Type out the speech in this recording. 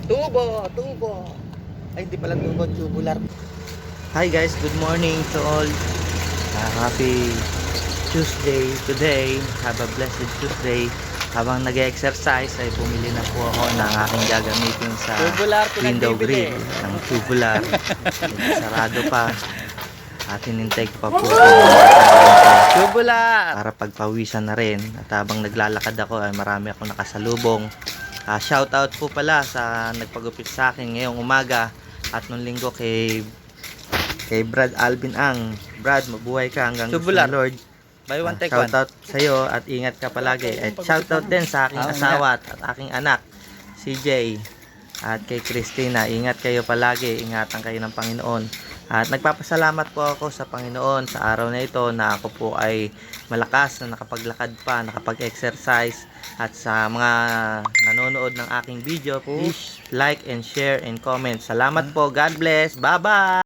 Tubo. Ay, hindi pala tubo, tubular. Hi guys, good morning to all. Happy Tuesday today. Have a blessed Tuesday. Habang nag-exercise ay bumili na po ako ng aking gagamitin sa window grill. Ang tubular. Sarado pa. At hinintay ko pa po tubular para pagpawisan na rin. At habang naglalakad ako ay marami akong nakasalubong. Shout out po pala sa nagpagupit sa akin ngayong umaga at nung linggo kay Brad Alvin Ang. Brad, mabuhay ka hanggang gusto ng Lord. Buy one take Shout one. out sa iyo at ingat ka palagi. At shout out din sa aking asawa at aking anak, CJ. At kay Christina, ingat kayo palagi. Ingatan kayo ng Panginoon. At nagpapasalamat po ako sa Panginoon sa araw na ito na ako po ay malakas na nakapaglakad pa, nakapag-exercise. At sa mga nanonood ng aking video, please like and share and comment. Salamat po. God bless. Bye-bye!